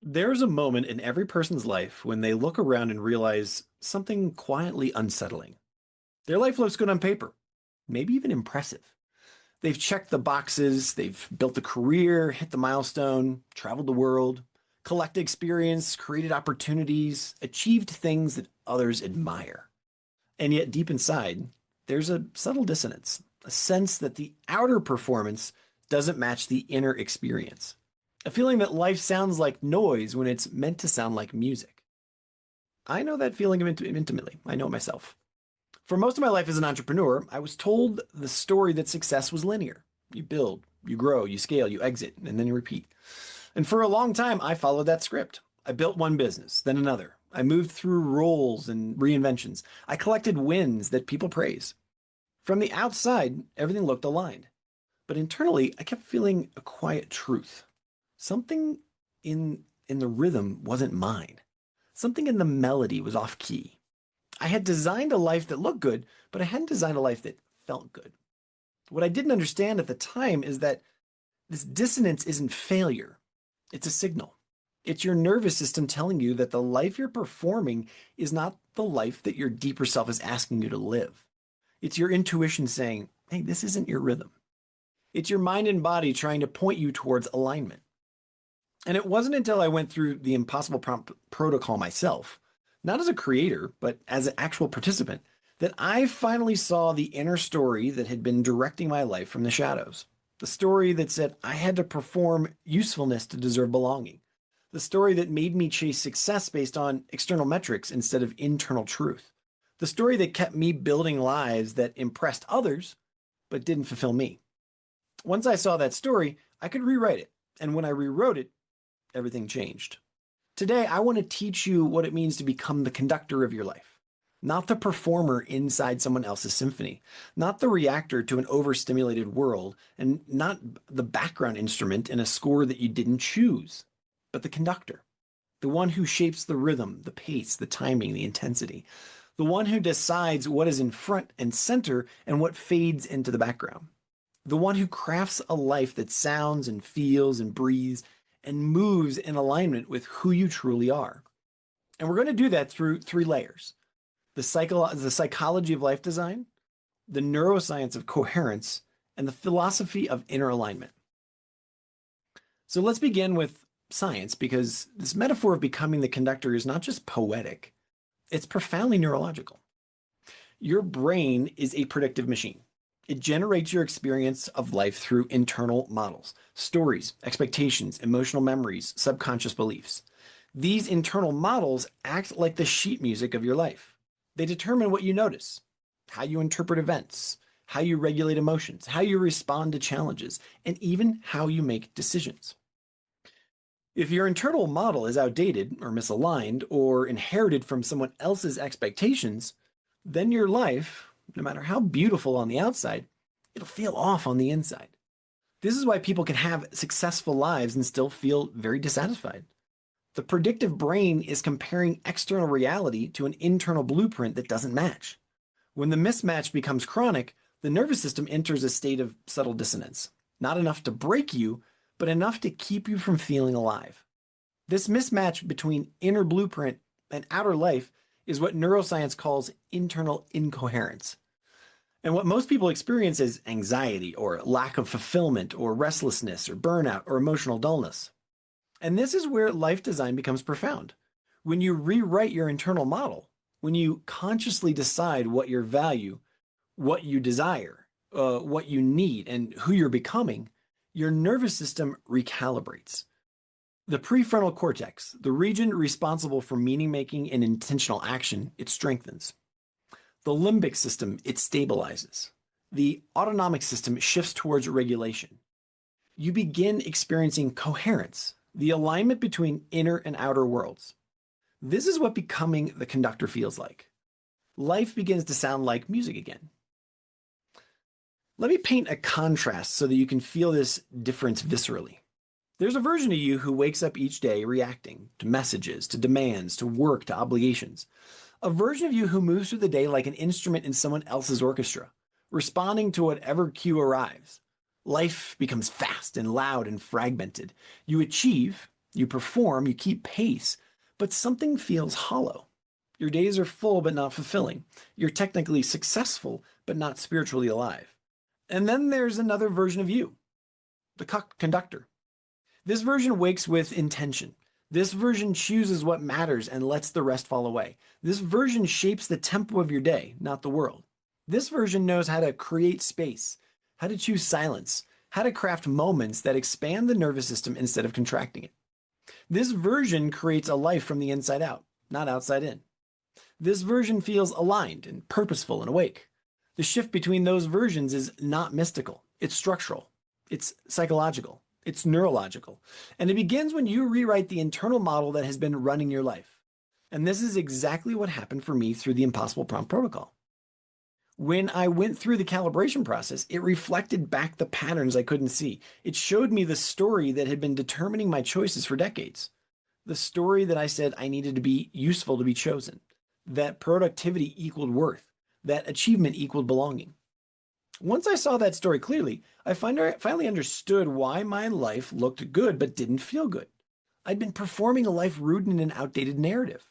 There's a moment in every person's life when they look around and realize something quietly unsettling. Their life looks good on paper, maybe even impressive. They've checked the boxes, they've built a career, hit the milestone, traveled the world, collected experience, created opportunities, achieved things that others admire. And yet, deep inside, there's a subtle dissonance, a sense that the outer performance doesn't match the inner experience. A feeling that life sounds like noise when it's meant to sound like music. I know that feeling intimately. I know it myself. For most of my life as an entrepreneur, I was told the story that success was linear. You build, you grow, you scale, you exit, and then you repeat. And for a long time, I followed that script. I built one business, then another. I moved through roles and reinventions. I collected wins that people praise. From the outside, everything looked aligned. But internally, I kept feeling a quiet truth. Something in the rhythm wasn't mine. Something in the melody was off key. I had designed a life that looked good, but I hadn't designed a life that felt good. What I didn't understand at the time is that this dissonance isn't failure. It's a signal. It's your nervous system telling you that the life you're performing is not the life that your deeper self is asking you to live. It's your intuition saying, hey, this isn't your rhythm. It's your mind and body trying to point you towards alignment. And it wasn't until I went through the Impossible Prompt protocol myself, not as a creator, but as an actual participant, that I finally saw the inner story that had been directing my life from the shadows. The story that said I had to perform usefulness to deserve belonging. The story that made me chase success based on external metrics instead of internal truth. The story that kept me building lives that impressed others, but didn't fulfill me. Once I saw that story, I could rewrite it. And when I rewrote it, everything changed. Today, I want to teach you what it means to become the conductor of your life, not the performer inside someone else's symphony, not the reactor to an overstimulated world, and not the background instrument in a score that you didn't choose, but the conductor, the one who shapes the rhythm, the pace, the timing, the intensity, the one who decides what is in front and center and what fades into the background, the one who crafts a life that sounds and feels and breathes and moves in alignment with who you truly are. And we're going to do that through three layers: the psychology of life design, the neuroscience of coherence, and the philosophy of inner alignment. So let's begin with science, because this metaphor of becoming the conductor is not just poetic, it's profoundly neurological. Your brain is a predictive machine. It generates your experience of life through internal models, stories, expectations, emotional memories, subconscious beliefs. These internal models act like the sheet music of your life. They determine what you notice, how you interpret events, how you regulate emotions, how you respond to challenges, and even how you make decisions. If your internal model is outdated or misaligned or inherited from someone else's expectations, then your life, no matter how beautiful on the outside, it'll feel off on the inside. This is why people can have successful lives and still feel very dissatisfied. The predictive brain is comparing external reality to an internal blueprint that doesn't match. When the mismatch becomes chronic, the nervous system enters a state of subtle dissonance, not enough to break you, but enough to keep you from feeling alive. This mismatch between inner blueprint and outer life is what neuroscience calls internal incoherence. And what most people experience is anxiety or lack of fulfillment or restlessness or burnout or emotional dullness. And this is where life design becomes profound. When you rewrite your internal model, when you consciously decide what you value, what you desire, what you need, and who you're becoming, your nervous system recalibrates. The prefrontal cortex, the region responsible for meaning making and intentional action, it strengthens. The limbic system, it stabilizes. The autonomic system shifts towards regulation. You begin experiencing coherence, the alignment between inner and outer worlds. This is what becoming the conductor feels like. Life begins to sound like music again. Let me paint a contrast so that you can feel this difference viscerally. There's a version of you who wakes up each day reacting to messages, to demands, to work, to obligations. A version of you who moves through the day like an instrument in someone else's orchestra, responding to whatever cue arrives. Life becomes fast and loud and fragmented. You achieve, You perform, you keep pace, but something feels hollow. Your days are full but not fulfilling. You're technically successful but not spiritually alive. And then there's another version of you, the conductor. This version wakes with intention. This version chooses what matters and lets the rest fall away. This version shapes the tempo of your day, not the world. This version knows how to create space, how to choose silence, how to craft moments that expand the nervous system instead of contracting it. This version creates a life from the inside out, not outside in. This version feels aligned and purposeful and awake. The shift between those versions is not mystical, it's structural, it's psychological, it's neurological, and it begins when you rewrite the internal model that has been running your life. And this is exactly what happened for me through the Impossible Prompt Protocol. When I went through the calibration process, it reflected back the patterns I couldn't see. It showed me the story that had been determining my choices for decades. The story that I said I needed to be useful to be chosen, that productivity equaled worth, that achievement equaled belonging. Once I saw that story clearly, I finally understood why my life looked good but didn't feel good. I'd been performing a life rooted in an outdated narrative.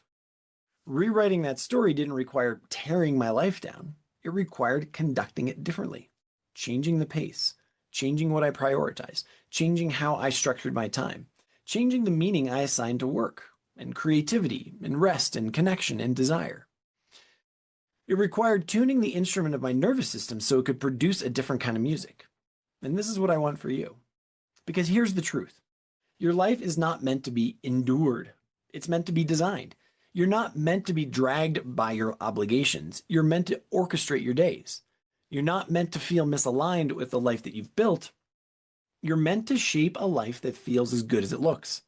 Rewriting that story didn't require tearing my life down. It required conducting it differently, changing the pace, changing what I prioritized, changing how I structured my time, changing the meaning I assigned to work and creativity and rest and connection and desire. It required tuning the instrument of my nervous system so it could produce a different kind of music. And this is what I want for you. Because here's the truth. Your life is not meant to be endured. It's meant to be designed. You're not meant to be dragged by your obligations. You're meant to orchestrate your days. You're not meant to feel misaligned with the life that you've built. You're meant to shape a life that feels as good as it looks.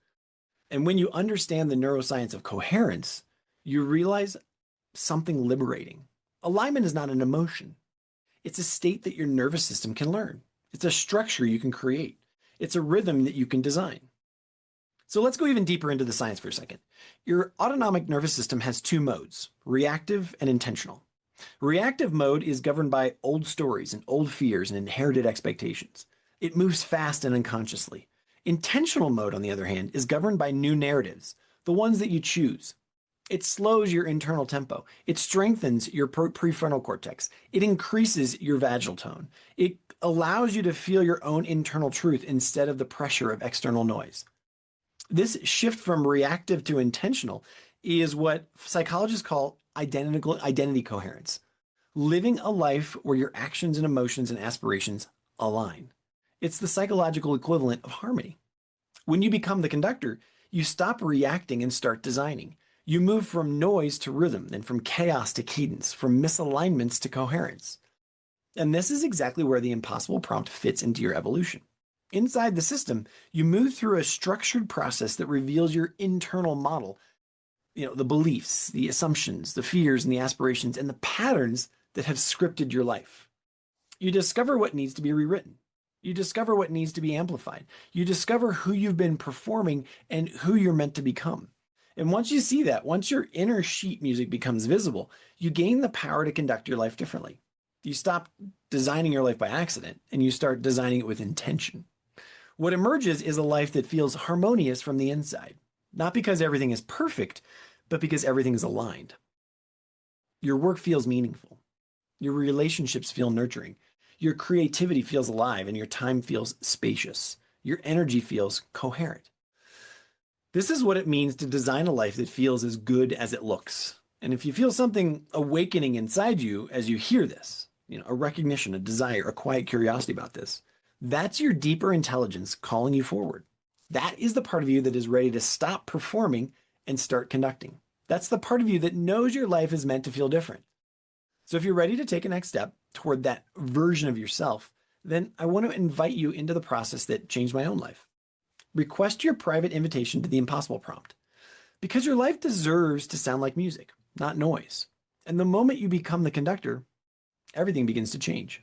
And when you understand the neuroscience of coherence, you realize something liberating. Alignment is not an emotion. It's a state that your nervous system can learn. It's a structure you can create. It's a rhythm that you can design. So let's go even deeper into the science for a second. Your autonomic nervous system has two modes, reactive and intentional. Reactive mode is governed by old stories and old fears and inherited expectations. It moves fast and unconsciously. Intentional mode, on the other hand, is governed by new narratives, the ones that you choose. It slows your internal tempo. It strengthens your prefrontal cortex. It increases your vagal tone. It allows you to feel your own internal truth instead of the pressure of external noise. This shift from reactive to intentional is what psychologists call identity coherence, living a life where your actions and emotions and aspirations align. It's the psychological equivalent of harmony. When you become the conductor, you stop reacting and start designing. You move from noise to rhythm and from chaos to cadence, from misalignments to coherence. And this is exactly where the impossible prompt fits into your evolution. Inside the system, you move through a structured process that reveals your internal model, the beliefs, the assumptions, the fears and the aspirations and the patterns that have scripted your life. You discover what needs to be rewritten. You discover what needs to be amplified. You discover who you've been performing and who you're meant to become. And once you see that, once your inner sheet music becomes visible, you gain the power to conduct your life differently. You stop designing your life by accident and you start designing it with intention. What emerges is a life that feels harmonious from the inside, not because everything is perfect, but because everything is aligned. Your work feels meaningful. Your relationships feel nurturing. Your creativity feels alive and your time feels spacious. Your energy feels coherent. This is what it means to design a life that feels as good as it looks. And if you feel something awakening inside you as you hear this, a recognition, a desire, a quiet curiosity about this, that's your deeper intelligence calling you forward. That is the part of you that is ready to stop performing and start conducting. That's the part of you that knows your life is meant to feel different. So if you're ready to take a next step toward that version of yourself, then I want to invite you into the process that changed my own life. Request your private invitation to the Impossible Prompt, because your life deserves to sound like music, not noise. And the moment you become the conductor, everything begins to change.